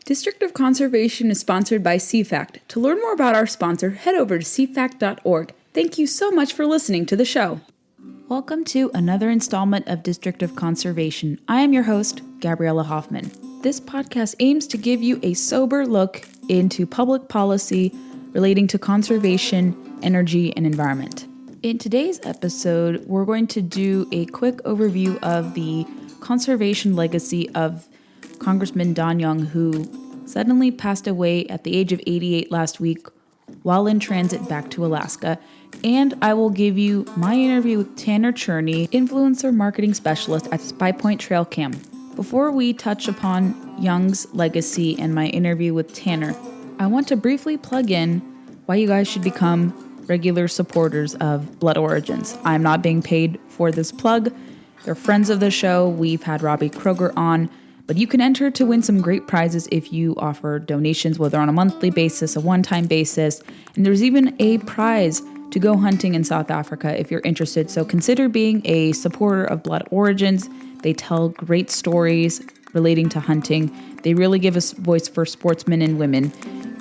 District of Conservation is sponsored by CFACT. To learn more about our sponsor, head over to cfact.org. Thank you so much for listening to the show. Welcome to another installment of District of Conservation. I am your host, Gabriella Hoffman. This podcast aims to give you a sober look into public policy relating to conservation, energy, and environment. In today's episode, we're going to do a quick overview of the conservation legacy of Congressman Don Young, who suddenly passed away at the age of 88 last week while in transit back to Alaska. And I will give you my interview with Tanner Cherney, influencer marketing specialist at SPYPOINT Trail Cam. Before we touch upon Young's legacy and my interview with Tanner, I want to briefly plug in why you guys should become regular supporters of Blood Origins. I'm not being paid for this plug. They're friends of the show. We've had Robbie Kroger on. But you can enter to win some great prizes if you offer donations, whether on a monthly basis, a one-time basis. And there's even a prize to go hunting in South Africa if you're interested. So consider being a supporter of Blood Origins. They tell great stories relating to hunting. They really give us voice for sportsmen and women.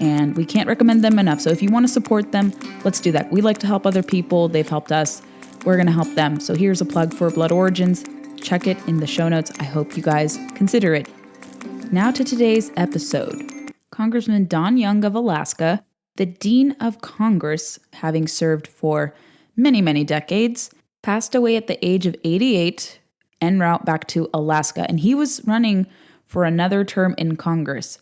And we can't recommend them enough. So if you want to support them, let's do that. We like to help other people. They've helped us. We're going to help them. So here's a plug for Blood Origins. Check it in the show notes. I hope you guys consider it. Now to today's episode. Congressman Don Young of Alaska, the Dean of Congress, having served for many, many decades, passed away at the age of 88 en route back to Alaska. And he was running for another term in Congress.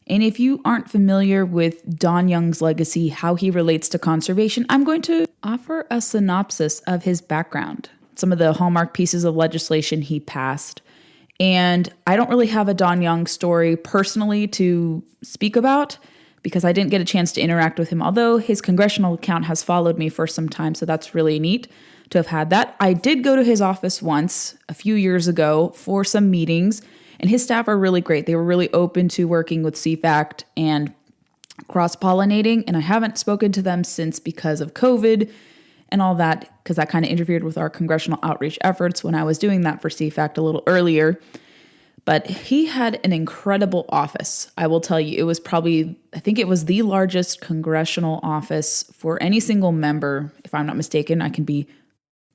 And if you aren't familiar with Don Young's legacy, how he relates to conservation, I'm going to offer a synopsis of his background, some of the hallmark pieces of legislation he passed. And I don't really have a Don Young story personally to speak about because I didn't get a chance to interact with him, although his congressional account has followed me for some time, so that's really neat to have had that. I did go to his office once a few years ago for some meetings, and his staff are really great. They were really open to working with CFACT and cross-pollinating, and I haven't spoken to them since because of COVID and all that, because that kind of interfered with our congressional outreach efforts when I was doing that for CFACT a little earlier. But he had an incredible office. I will tell you, it was I think it was the largest congressional office for any single member. If I'm not mistaken, I can be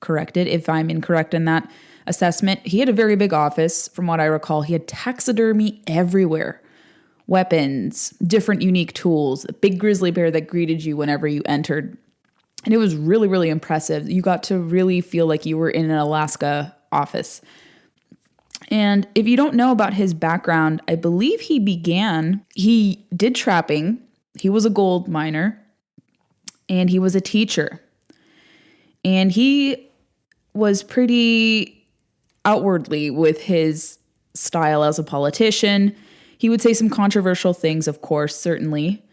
corrected if I'm incorrect in that assessment. He had a very big office. From what I recall, he had taxidermy everywhere. Weapons, different unique tools, a big grizzly bear that greeted you whenever you entered. And it was really, really impressive. You got to really feel like you were in an Alaska office. And if you don't know about his background, I believe he did trapping. He was a gold miner and he was a teacher. And he was pretty outwardly with his style as a politician. He would say some controversial things, of course, certainly.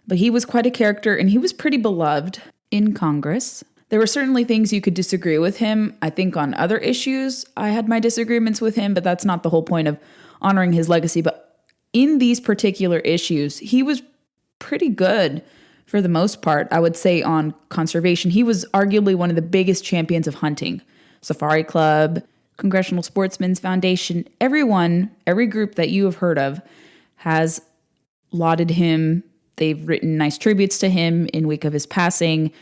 But he was quite a character and he was pretty beloved in Congress. There were certainly things you could disagree with him. I think on other issues, I had my disagreements with him, but that's not the whole point of honoring his legacy. But in these particular issues, he was pretty good for the most part, I would say, on conservation. He was arguably one of the biggest champions of hunting. Safari Club, Congressional Sportsmen's Foundation, every group that you have heard of has lauded him. They've written nice tributes to him in wake of his passing.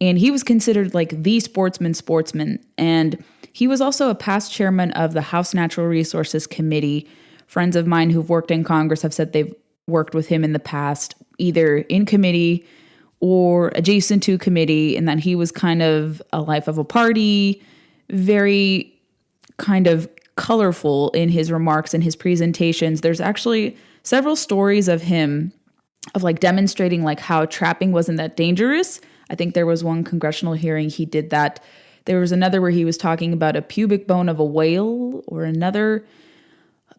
And he was considered like the sportsman. And he was also a past chairman of the House Natural Resources Committee. Friends of mine who've worked in Congress have said they've worked with him in the past, either in committee or adjacent to committee, and that he was kind of a life of a party, very kind of colorful in his remarks and his presentations. There's actually several stories of him of like demonstrating like how trapping wasn't that dangerous. I think there was one congressional hearing he did that. There was another where he was talking about a pubic bone of a whale or another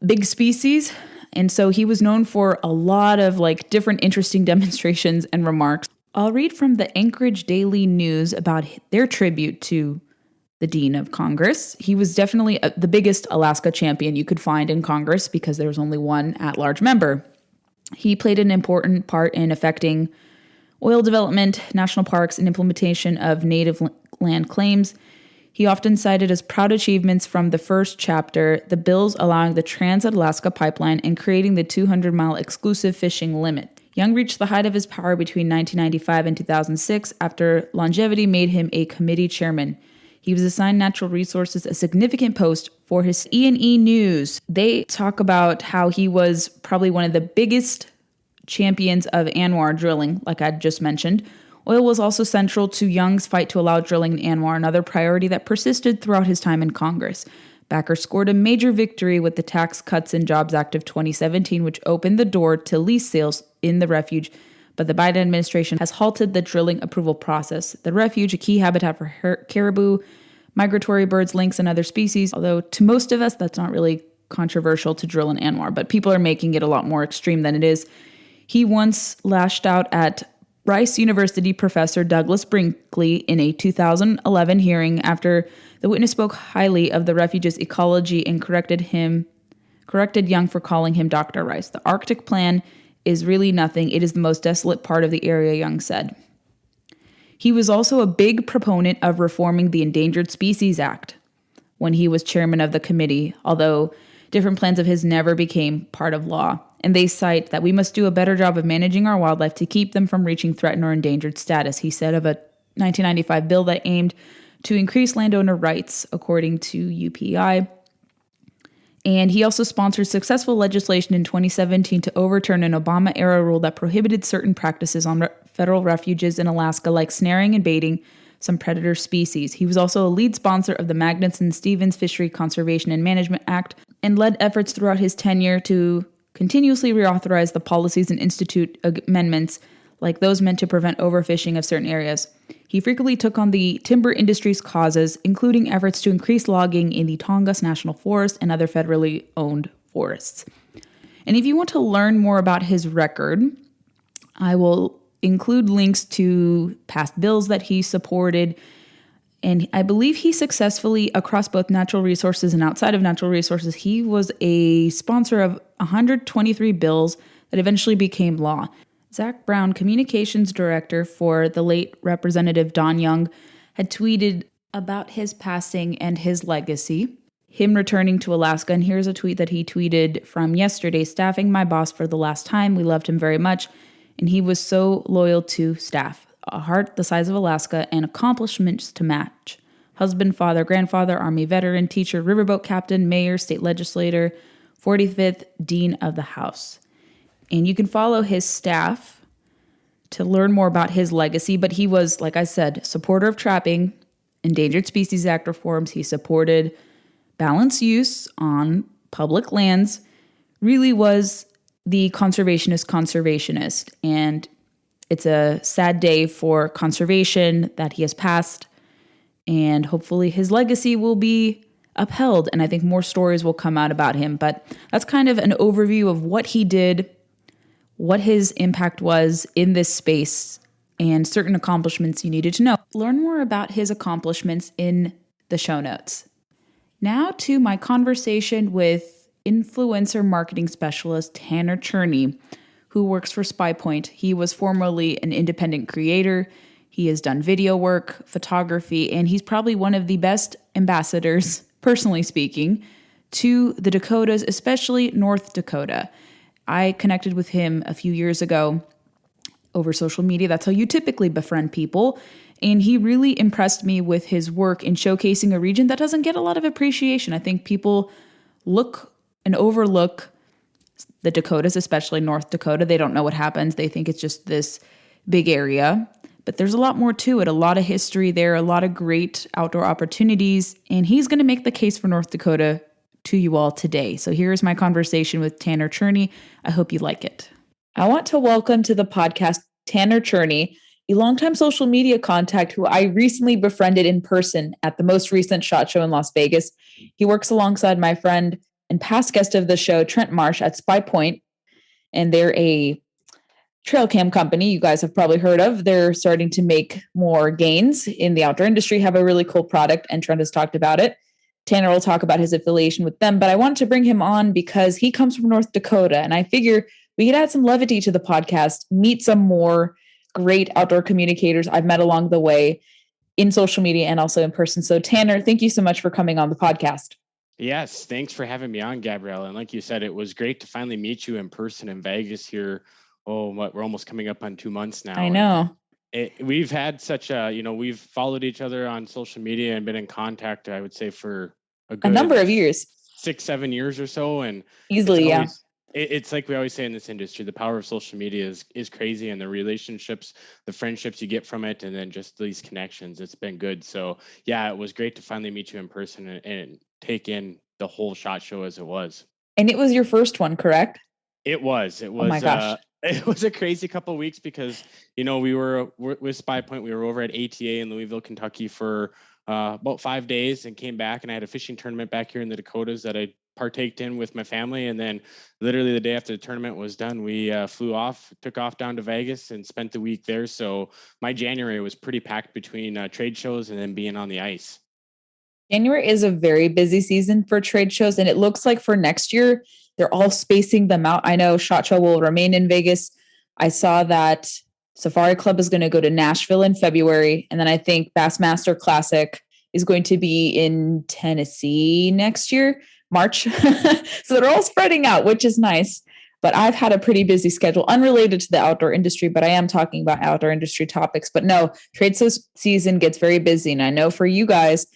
big species. And so he was known for a lot of like different interesting demonstrations and remarks. I'll read from the Anchorage Daily News about their tribute to the Dean of Congress. He was definitely the biggest Alaska champion you could find in Congress because there was only one at-large member. He played an important part in affecting oil development, national parks, and implementation of native land claims. He often cited as proud achievements from the first chapter the bills allowing the Trans-Alaska Pipeline and creating the 200-mile exclusive fishing limit. Young reached the height of his power between 1995 and 2006 after longevity made him a committee chairman. He was assigned natural resources, a significant post for his E&E News. They talk about how he was probably one of the biggest champions of ANWR drilling, like I just mentioned. Oil was also central to Young's fight to allow drilling in ANWR, another priority that persisted throughout his time in Congress. Backers scored a major victory with the Tax Cuts and Jobs Act of 2017, which opened the door to lease sales in the refuge, but the Biden administration has halted the drilling approval process. The refuge, a key habitat for caribou, migratory birds, lynx, and other species, although to most of us that's not really controversial to drill in ANWR, but people are making it a lot more extreme than it is. He once lashed out at Rice University professor Douglas Brinkley in a 2011 hearing after the witness spoke highly of the refuge's ecology and corrected Young for calling him Dr. Rice. The Arctic plan is really nothing. It is the most desolate part of the area, Young said. He was also a big proponent of reforming the Endangered Species Act when he was chairman of the committee, although different plans of his never became part of law. And they cite that we must do a better job of managing our wildlife to keep them from reaching threatened or endangered status, he said of a 1995 bill that aimed to increase landowner rights, according to UPI. And he also sponsored successful legislation in 2017 to overturn an Obama-era rule that prohibited certain practices on federal refuges in Alaska, like snaring and baiting some predator species. He was also a lead sponsor of the Magnuson-Stevens Fishery Conservation and Management Act and led efforts throughout his tenure to continuously reauthorize the policies and institute amendments like those meant to prevent overfishing of certain areas. He frequently took on the timber industry's causes, including efforts to increase logging in the Tongass National Forest and other federally owned forests. And if you want to learn more about his record, I will include links to past bills that he supported. And I believe he successfully, across both natural resources and outside of natural resources, he was a sponsor of 123 bills that eventually became law. Zach Brown, communications director for the late Representative Don Young, had tweeted about his passing and his legacy, him returning to Alaska. And here's a tweet that he tweeted from yesterday: staffing my boss for the last time. We loved him very much, and he was so loyal to staff. A heart the size of Alaska and accomplishments to match. Husband, father, grandfather, Army veteran, teacher, riverboat captain, mayor, state legislator, 45th Dean of the House. And you can follow his staff to learn more about his legacy, but he was, like I said, supporter of trapping, Endangered Species Act reforms. He supported balanced use on public lands, really was the conservationist. And it's a sad day for conservation that he has passed, and hopefully his legacy will be upheld. And I think more stories will come out about him, but that's kind of an overview of what he did, what his impact was in this space, and certain accomplishments you needed to know. Learn more about his accomplishments in the show notes. Now to my conversation with influencer marketing specialist Tanner Cherney, who works for SPYPOINT. He was formerly an independent creator. He has done video work, photography, and he's probably one of the best ambassadors, personally speaking, to the Dakotas, especially North Dakota. I connected with him a few years ago over social media. That's how you typically befriend people. And he really impressed me with his work in showcasing a region that doesn't get a lot of appreciation. I think people look and overlook the Dakotas, especially North Dakota. They don't know what happens. They think it's just this big area. But there's a lot more to it, a lot of history there, a lot of great outdoor opportunities. And he's going to make the case for North Dakota to you all today. So here's my conversation with Tanner Cherney. I hope you like it. I want to welcome to the podcast Tanner Cherney, a longtime social media contact who I recently befriended in person at the most recent SHOT Show in Las Vegas. He works alongside my friend and past guest of the show, Trent Marsh at SPYPOINT, and they're a trail cam company you guys have probably heard of. They're starting to make more gains in the outdoor industry, have a really cool product, and Trent has talked about it. Tanner will talk about his affiliation with them, but I wanted to bring him on because he comes from North Dakota, and I figure we could add some levity to the podcast, meet some more great outdoor communicators I've met along the way in social media and also in person. So Tanner, thank you so much for coming on the podcast. Yes, thanks for having me on, Gabriella. And like you said, it was great to finally meet you in person in Vegas here. We're almost coming up on 2 months now. I know. We've had such we've followed each other on social media and been in contact, I would say, for a number of years, 6-7 years or so. And easily, it's like we always say in this industry, the power of social media is crazy, and the relationships, the friendships you get from it, and then just these connections. It's been good. So yeah, it was great to finally meet you in person and take in the whole SHOT Show as it was. And it was your first one, correct? It was. Oh my gosh. It was a crazy couple of weeks because, we were with SPYPOINT. We were over at ATA in Louisville, Kentucky for about 5 days and came back, and I had a fishing tournament back here in the Dakotas that I partaked in with my family. And then literally the day after the tournament was done, we took off down to Vegas and spent the week there. So my January was pretty packed between trade shows and then being on the ice. January is a very busy season for trade shows, and it looks like for next year, they're all spacing them out. I know SHOT Show will remain in Vegas. I saw that Safari Club is going to go to Nashville in February, and then I think Bassmaster Classic is going to be in Tennessee next year, March. So they're all spreading out, which is nice. But I've had a pretty busy schedule unrelated to the outdoor industry, but I am talking about outdoor industry topics. But no, trade season gets very busy. And I know for you guys,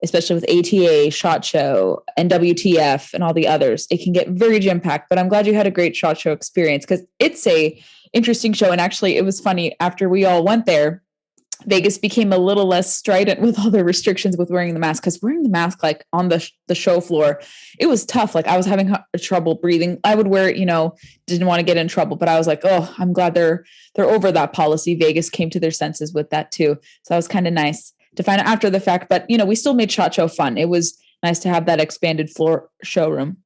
especially with ATA, SHOT Show, NWTF, and all the others, it can get very jam-packed. But I'm glad you had a great SHOT Show experience because it's a interesting show. And actually, it was funny. After we all went there, Vegas became a little less strident with all the restrictions with wearing the mask, because wearing the mask like on the show floor, it was tough. Like I was having trouble breathing. I would wear it, didn't want to get in trouble, but I was like, oh, I'm glad they're over that policy. Vegas came to their senses with that too. So that was kind of nice to find out after the fact, but we still made SHOT Show fun. It was nice to have that expanded floor showroom.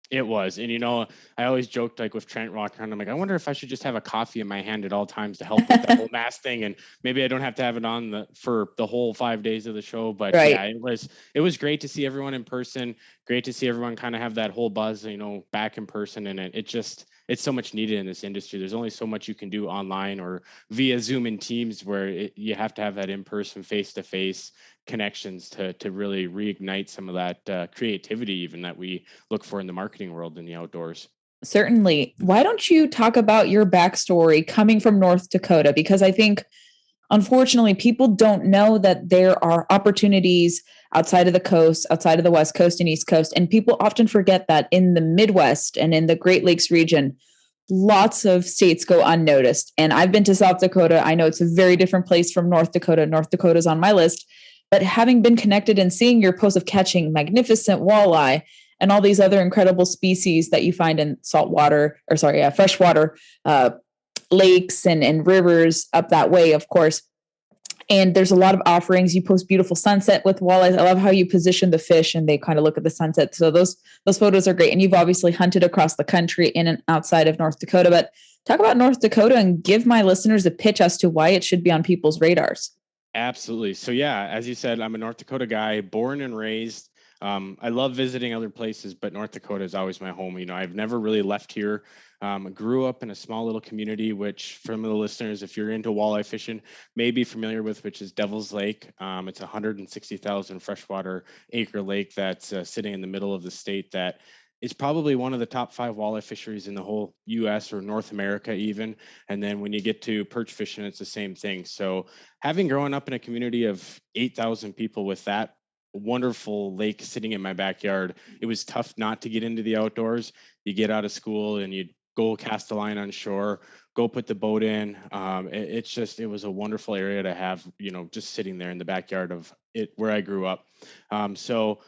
It was. And, I always joked like with Trent walking around, I'm like, I wonder if I should just have a coffee in my hand at all times to help with the whole mask thing. And maybe I don't have to have it on for the whole 5 days of the show. But right. Yeah, it was great to see everyone in person. Great to see everyone kind of have that whole buzz, back in person. And it's so much needed in this industry. There's only so much you can do online or via Zoom and Teams where you have to have that in-person, face-to-face connections to really reignite some of that creativity even that we look for in the marketing world in the outdoors. Certainly. Why don't you talk about your backstory coming from North Dakota? Because I think, unfortunately, people don't know that there are opportunities outside of the coast, outside of the West Coast and East Coast. And people often forget that in the Midwest and in the Great Lakes region, lots of states go unnoticed. And I've been to South Dakota. I know it's a very different place from North Dakota. North Dakota's on my list. But having been connected and seeing your posts of catching magnificent walleye and all these other incredible species that you find in freshwater lakes and rivers up that way, of course. And there's a lot of offerings. You post beautiful sunset with walleyes. I love how you position the fish and they kind of look at the sunset. So those photos are great. And you've obviously hunted across the country in and outside of North Dakota. But talk about North Dakota and give my listeners a pitch as to why it should be on people's radars. Absolutely. So yeah, as you said, I'm a North Dakota guy, born and raised. I love visiting other places, but North Dakota is always my home. I've never really left here. Grew up in a small little community, which from the listeners, if you're into walleye fishing, may be familiar with, which is Devil's Lake. It's a 160,000 freshwater acre lake that's sitting in the middle of the state that is probably one of the top 5 walleye fisheries in the whole U.S. or North America even. And then when you get to perch fishing, it's the same thing. So having grown up in a community of 8,000 people with that wonderful lake sitting in my backyard, it was tough not to get into the outdoors. You get out of school and you go cast a line on shore, go put the boat in. It was a wonderful area to have, just sitting there in the backyard of it where I grew up. So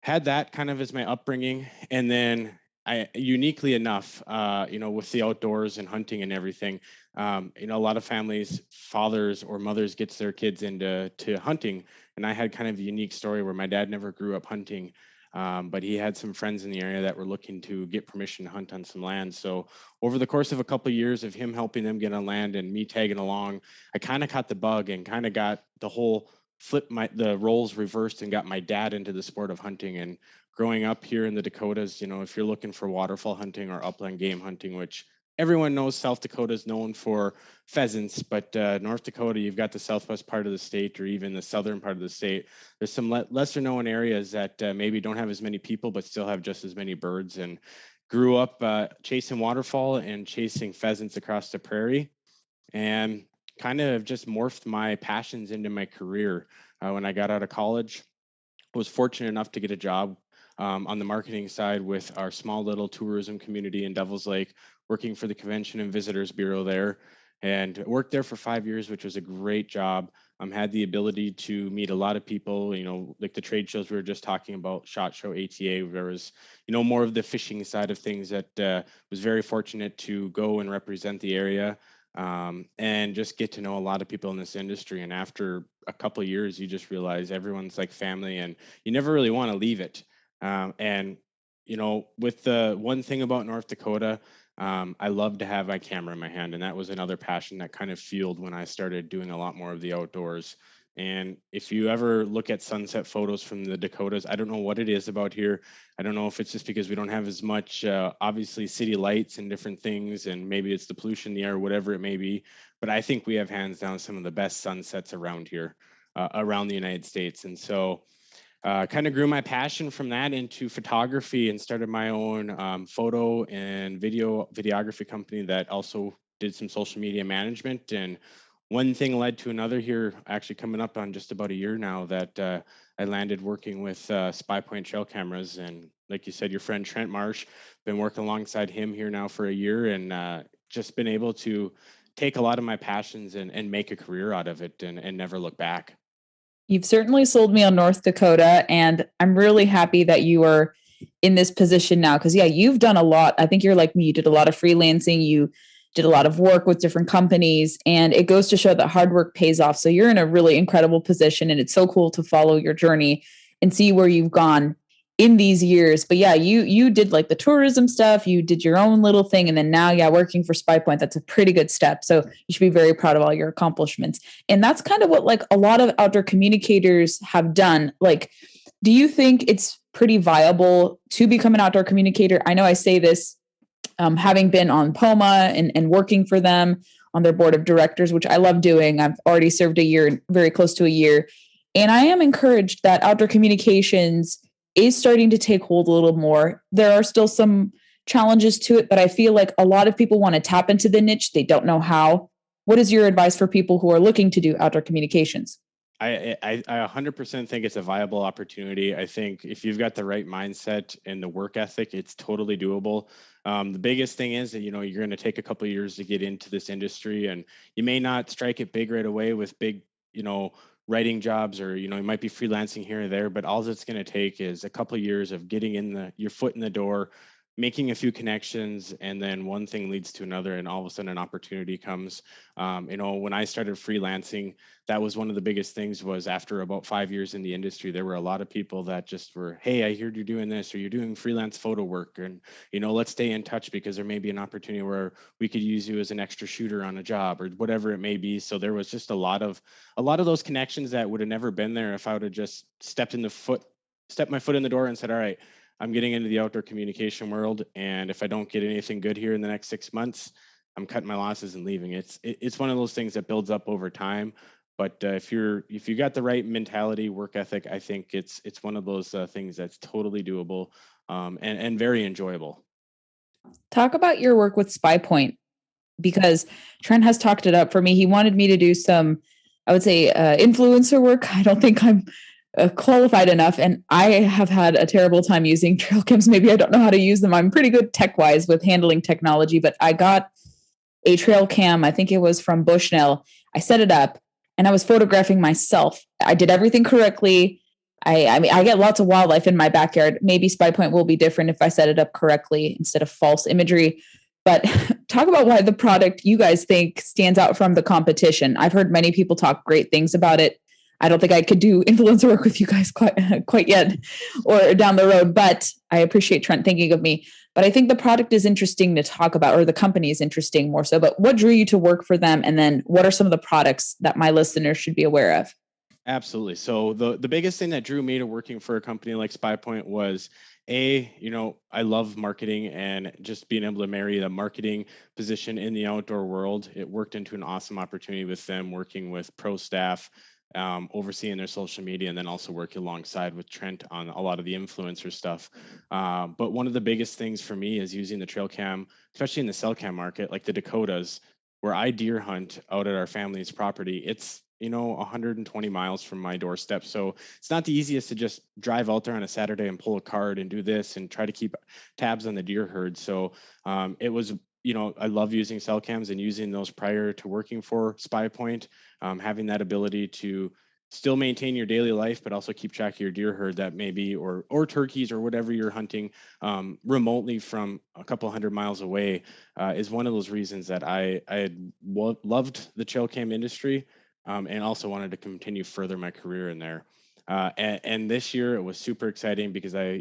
had that kind of as my upbringing. And then I, uniquely enough, with the outdoors and hunting and everything, a lot of families, fathers or mothers gets their kids into hunting. And I had kind of a unique story where my dad never grew up hunting, but he had some friends in the area that were looking to get permission to hunt on some land. So over the course of a couple of years of him helping them get on land and me tagging along, I kind of caught the bug and kind of got the whole the roles reversed and got my dad into the sport of hunting. And growing up here in the Dakotas, if you're looking for waterfowl hunting or upland game hunting, which everyone knows South Dakota is known for pheasants, but North Dakota, you've got the southwest part of the state, or even the southern part of the state. There's some lesser known areas that maybe don't have as many people, but still have just as many birds. And grew up chasing waterfowl and chasing pheasants across the prairie, and kind of just morphed my passions into my career. When I got out of college, I was fortunate enough to get a job on the marketing side with our small little tourism community in Devils Lake, working for the Convention and Visitors Bureau there, and worked there for 5 years, which was a great job. Had the ability to meet a lot of people, like the trade shows we were just talking about, SHOT Show, ATA. There was, more of the fishing side of things that was very fortunate to go and represent the area, and just get to know a lot of people in this industry. And after a couple of years, you just realize everyone's like family, and you never really want to leave it. And with the one thing about North Dakota, I love to have my camera in my hand, and that was another passion that kind of fueled when I started doing a lot more of the outdoors. And if you ever look at sunset photos from the Dakotas, I don't know what it is about here. I don't know if it's just because we don't have as much, obviously, city lights and different things, and maybe it's the pollution in the air, whatever it may be. But I think we have hands down some of the best sunsets around here, around the United States. And so kind of grew my passion from that into photography and started my own photo and videography company that also did some social media management. And one thing led to another here, actually coming up on just about a year now, that I landed working with SPYPOINT trail cameras. And like you said, your friend Trent Marsh, been working alongside him here now for a year, and just been able to take a lot of my passions and make a career out of it, and never look back. You've certainly sold me on North Dakota, and I'm really happy that you are in this position now. Because yeah, you've done a lot. I think you're like me. You did a lot of freelancing. You did a lot of work with different companies, and it goes to show that hard work pays off. So you're in a really incredible position, and it's so cool to follow your journey and see where you've gone in these years. But yeah, you did like the tourism stuff. You did your own little thing, and then now, yeah, working for SPYPOINT, that's a pretty good step. So you should be very proud of all your accomplishments. And that's kind of what like a lot of outdoor communicators have done. Like, do you think it's pretty viable to become an outdoor communicator? I know I say this, having been on POMA and working for them on their board of directors, which I love doing. I've already served a year, very close to a year. And I am encouraged that outdoor communications is starting to take hold a little more. There are still some challenges to it, but I feel like a lot of people want to tap into the niche. They don't know how. What is your advice for people who are looking to do outdoor communications? I 100% think it's a viable opportunity. I think if you've got the right mindset and the work ethic, it's totally doable. The biggest thing is that, you're going to take a couple of years to get into this industry, and you may not strike it big right away with big, writing jobs, or, you might be freelancing here or there, but all it's going to take is a couple of years of getting your foot in the door, making a few connections, and then one thing leads to another, and all of a sudden an opportunity comes. When I started freelancing, that was one of the biggest things. Was after about 5 years in the industry, there were a lot of people that just were, hey, I heard you're doing this, or you're doing freelance photo work, and let's stay in touch, because there may be an opportunity where we could use you as an extra shooter on a job, or whatever it may be. So there was just a lot of those connections that would have never been there if I would have just stepped my foot in the door and said, all right, I'm getting into the outdoor communication world, and if I don't get anything good here in the next 6 months, I'm cutting my losses and leaving. It's one of those things that builds up over time. But if you got the right mentality, work ethic, I think it's one of those things that's totally doable, and very enjoyable. Talk about your work with SPYPOINT, because Trent has talked it up for me. He wanted me to do some, I would say, influencer work. I don't think I'm qualified enough, and I have had a terrible time using trail cams. Maybe I don't know how to use them. I'm pretty good tech wise with handling technology, but I got a trail cam. I think it was from Bushnell. I set it up, and I was photographing myself. I did everything correctly. I mean, I get lots of wildlife in my backyard. Maybe SPYPOINT will be different if I set it up correctly instead of false imagery. But talk about why the product you guys think stands out from the competition. I've heard many people talk great things about it. I don't think I could do influencer work with you guys quite yet, or down the road, but I appreciate Trent thinking of me. But I think the product is interesting to talk about, or the company is interesting more so. But what drew you to work for them? And then what are some of the products that my listeners should be aware of? Absolutely. So the biggest thing that drew me to working for a company like SPYPOINT was, I love marketing and just being able to marry the marketing position in the outdoor world. It worked into an awesome opportunity with them working with pro staff, overseeing their social media, and then also working alongside with Trent on a lot of the influencer stuff. But one of the biggest things for me is using the trail cam, especially in the cell cam market, like the Dakotas, where I deer hunt out at our family's property. It's 120 miles from my doorstep. So it's not the easiest to just drive out there on a Saturday and pull a card and do this and try to keep tabs on the deer herd. So it was, I love using cell cams and using those prior to working for SpyPoint, having that ability to still maintain your daily life, but also keep track of your deer herd that maybe, or turkeys or whatever you're hunting remotely from a couple hundred miles away is one of those reasons that I had loved the trail cam industry and also wanted to continue further my career in there. And this year it was super exciting because a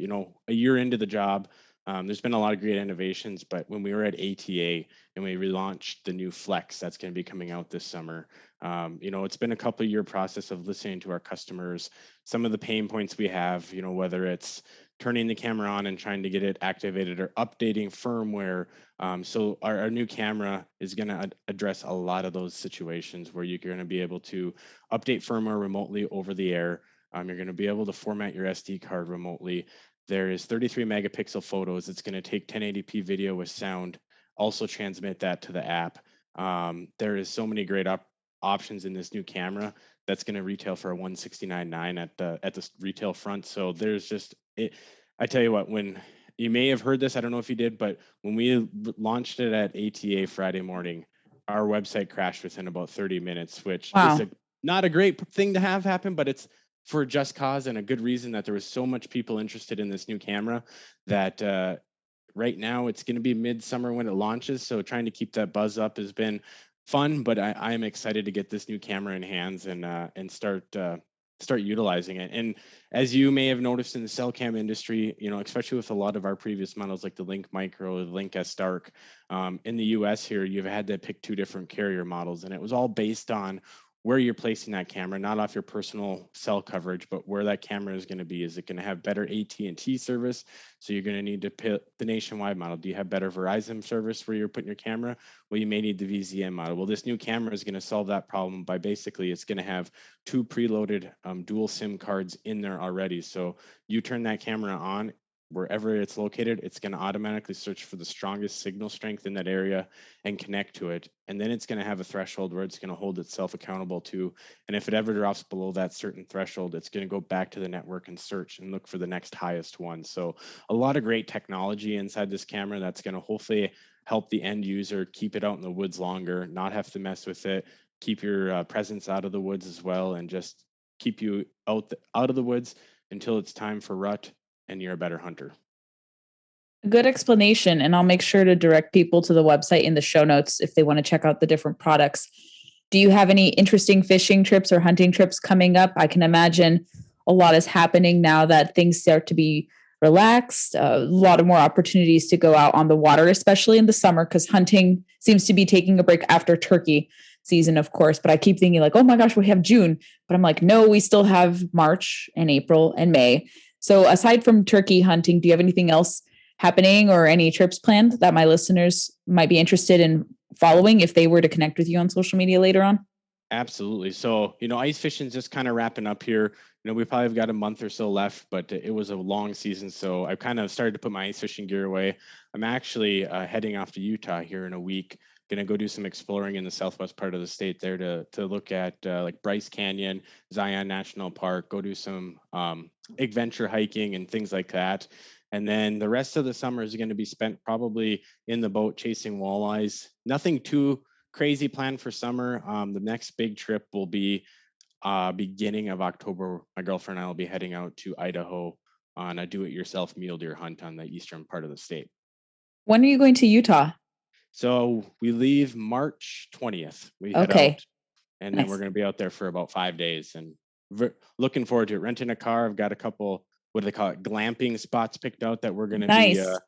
year into the job, there's been a lot of great innovations, but when we were at ATA and we relaunched the new Flex that's going to be coming out this summer, it's been a couple of year process of listening to our customers, some of the pain points we have, whether it's turning the camera on and trying to get it activated or updating firmware. So our new camera is going to address a lot of those situations where you're going to be able to update firmware remotely over the air. You're going to be able to format your SD card remotely. There is 33 megapixel photos. It's going to take 1080p video with sound, also transmit that to the app. There is so many great options in this new camera that's going to retail for a $169.9 at the retail front. So there's just it. I tell you what, when you may have heard this, I don't know if you did, but when we launched it at ATA Friday morning, our website crashed within about 30 minutes, which is not a great thing to have happen, but it's for a just cause and a good reason that there was so much people interested in this new camera that right now it's going to be midsummer when it launches. So trying to keep that buzz up has been fun, but I am excited to get this new camera in hands and start utilizing it. And as you may have noticed in the cell cam industry, especially with a lot of our previous models like the Link Micro, the Link S Dark, in the US here, you've had to pick two different carrier models, and it was all based on where you're placing that camera, not off your personal cell coverage, but where that camera is going to be. Is it going to have better AT&T service? So you're going to need to pick the nationwide model. Do you have better Verizon service where you're putting your camera? Well, you may need the VZM model. Well, this new camera is going to solve that problem by basically it's going to have two preloaded dual SIM cards in there already. So you turn that camera on, wherever it's located, it's going to automatically search for the strongest signal strength in that area and connect to it. And then it's going to have a threshold where it's going to hold itself accountable to. And if it ever drops below that certain threshold, it's going to go back to the network and search and look for the next highest one. So a lot of great technology inside this camera that's going to hopefully help the end user keep it out in the woods longer, not have to mess with it, keep your presence out of the woods as well, and just keep you out of the woods until it's time for rut and you're a better hunter. Good explanation. And I'll make sure to direct people to the website in the show notes if they want to check out the different products. Do you have any interesting fishing trips or hunting trips coming up? I can imagine a lot is happening now that things start to be relaxed, a lot of more opportunities to go out on the water, especially in the summer, because hunting seems to be taking a break after turkey season, of course. But I keep thinking like, oh my gosh, we have June. But I'm like, no, we still have March and April and May. So aside from turkey hunting, do you have anything else happening or any trips planned that my listeners might be interested in following if they were to connect with you on social media later on? Absolutely. So, ice fishing is just kind of wrapping up here. We probably have got a month or so left, but it was a long season. So I've kind of started to put my ice fishing gear away. I'm actually heading off to Utah here in a week. Going to go do some exploring in the southwest part of the state there to look at like Bryce Canyon, Zion National Park, go do some adventure hiking and things like that. And then the rest of the summer is going to be spent probably in the boat chasing walleyes. Nothing too crazy planned for summer. The next big trip will be beginning of October. My girlfriend and I will be heading out to Idaho on a do-it-yourself mule deer hunt on the eastern part of the state. When are you going to Utah? So we leave March 20th. We head out, and then we're going to be out there for about 5 days, and looking forward to it. Renting a car. I've got a couple, what do they call it, glamping spots picked out that we're going to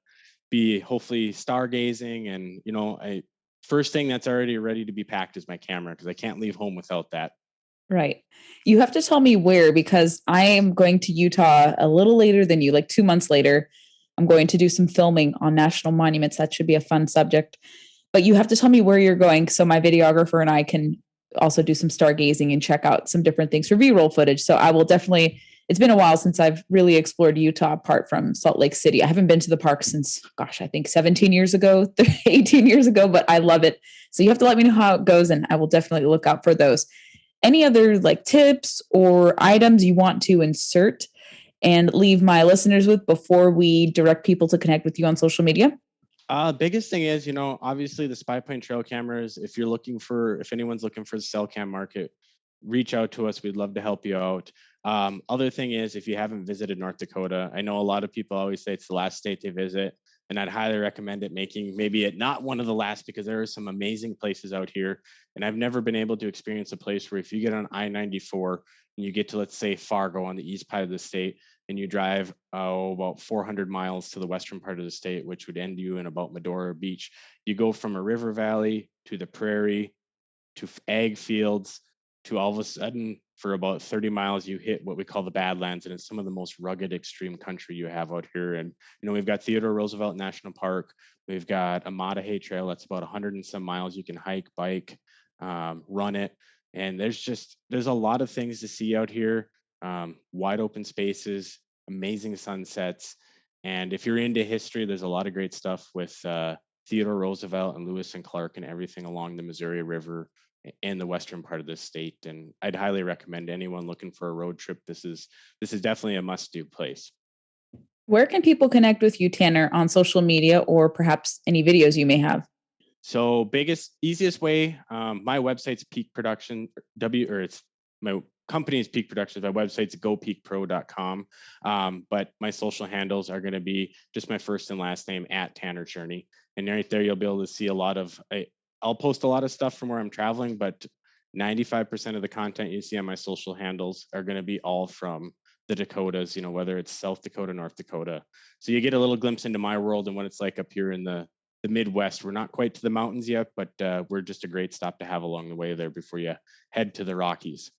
be hopefully stargazing. And first thing that's already ready to be packed is my camera, because I can't leave home without that. Right. You have to tell me where, because I am going to Utah a little later than you, like 2 months later. I'm going to do some filming on national monuments. That should be a fun subject. But you have to tell me where you're going so my videographer and I can also do some stargazing and check out some different things for B-roll footage. So I will definitely, it's been a while since I've really explored Utah apart from Salt Lake City. I haven't been to the park since, I think 17 years ago, 18 years ago, but I love it. So you have to let me know how it goes and I will definitely look out for those. Any other like tips or items you want to insert and leave my listeners with before we direct people to connect with you on social media? Biggest thing is, obviously the SPYPOINT trail cameras. If anyone's looking for the cell cam market, reach out to us. We'd love to help you out. Other thing is, if you haven't visited North Dakota, I know a lot of people always say it's the last state they visit, and I'd highly recommend it making maybe it not one of the last, because there are some amazing places out here. And I've never been able to experience a place where if you get on I-94 and you get to, let's say, Fargo on the east part of the state, and you drive about 400 miles to the western part of the state, which would end you in about Medora Beach. You go from a river valley to the prairie to ag fields to all of a sudden for about 30 miles, you hit what we call the Badlands. And it's some of the most rugged, extreme country you have out here. And, we've got Theodore Roosevelt National Park. We've got a Mattahay Trail. That's about 100 and some miles. You can hike, bike, run it. And there's a lot of things to see out here. Wide open spaces, amazing sunsets. And if you're into history, there's a lot of great stuff with Theodore Roosevelt and Lewis and Clark and everything along the Missouri River in the western part of the state. And I'd highly recommend anyone looking for a road trip. This is definitely a must-do place. Where can people connect with you, Tanner, on social media or perhaps any videos you may have? So easiest way, my website's Peak Production, my company's Peak Productions. My website's gopeakpro.com. But my social handles are going to be just my first and last name at Tanner Cherney. And right there, you'll be able to see I'll post a lot of stuff from where I'm traveling, but 95% of the content you see on my social handles are going to be all from the Dakotas, whether it's South Dakota, North Dakota. So you get a little glimpse into my world and what it's like up here in the Midwest. We're not quite to the mountains yet, but we're just a great stop to have along the way there before you head to the Rockies.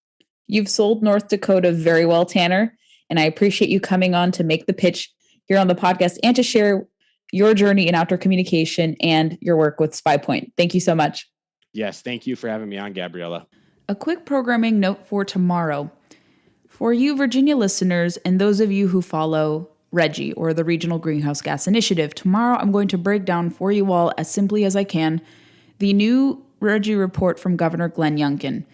You've sold North Dakota very well, Tanner, and I appreciate you coming on to make the pitch here on the podcast and to share your journey in outdoor communication and your work with SPYPOINT. Thank you so much. Yes, thank you for having me on, Gabriella. A quick programming note for tomorrow. For you Virginia listeners and those of you who follow RGGI, or the Regional Greenhouse Gas Initiative, tomorrow I'm going to break down for you all as simply as I can the new RGGI report from Governor Glenn Youngkin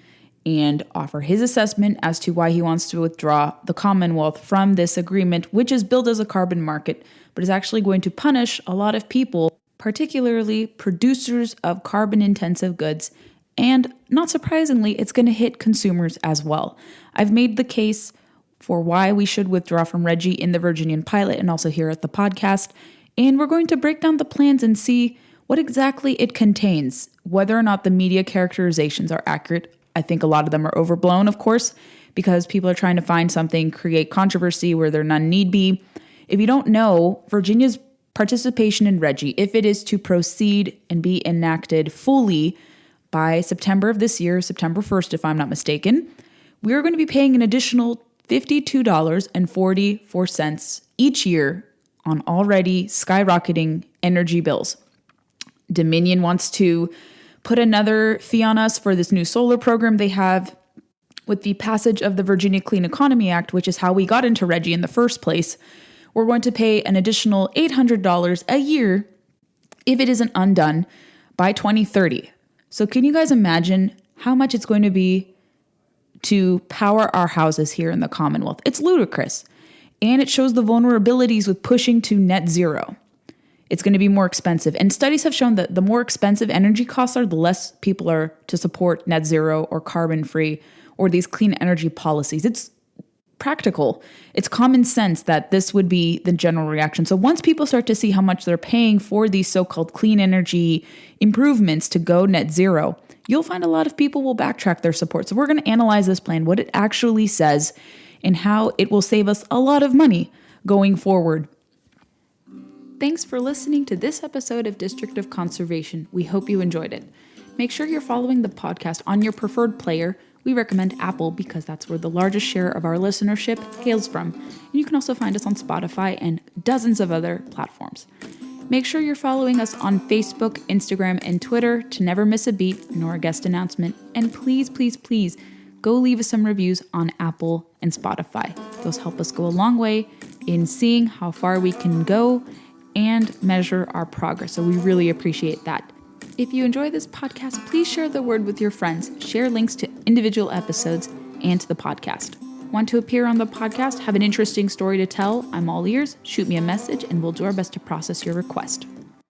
and offer his assessment as to why he wants to withdraw the Commonwealth from this agreement, which is billed as a carbon market, but is actually going to punish a lot of people, particularly producers of carbon-intensive goods, and not surprisingly, it's going to hit consumers as well. I've made the case for why we should withdraw from RGGI in the Virginian pilot and also here at the podcast, and we're going to break down the plans and see what exactly it contains, whether or not the media characterizations are accurate. I think a lot of them are overblown, of course, because people are trying to find something, create controversy where there none need be. If you don't know, Virginia's participation in RGGI, if it is to proceed and be enacted fully by September of this year, September 1st, if I'm not mistaken, we're going to be paying an additional $52.44 each year on already skyrocketing energy bills. Dominion wants to put another fee on us for this new solar program they have with the passage of the Virginia Clean Economy Act, which is how we got into RGGI in the first place. We're going to pay an additional $800 a year if it isn't undone by 2030. So can you guys imagine how much it's going to be to power our houses here in the Commonwealth? It's ludicrous. And it shows the vulnerabilities with pushing to net zero. It's going to be more expensive. And studies have shown that the more expensive energy costs are, the less people are to support net zero or carbon free or these clean energy policies. It's practical. It's common sense that this would be the general reaction. So once people start to see how much they're paying for these so-called clean energy improvements to go net zero, you'll find a lot of people will backtrack their support. So we're going to analyze this plan, what it actually says, and how it will save us a lot of money going forward. Thanks for listening to this episode of District of Conservation. We hope you enjoyed it. Make sure you're following the podcast on your preferred player We recommend Apple because that's where the largest share of our listenership hails from. And you can also find us on Spotify and dozens of other platforms. Make sure you're following us on Facebook, Instagram, and Twitter to never miss a beat nor a guest announcement. And please, please, please go leave us some reviews on Apple and Spotify. Those help us go a long way in seeing how far we can go and measure our progress. So we really appreciate that. If you enjoy this podcast, please share the word with your friends. Share links to individual episodes and to the podcast. Want to appear on the podcast? Have an interesting story to tell? I'm all ears. Shoot me a message and we'll do our best to process your request.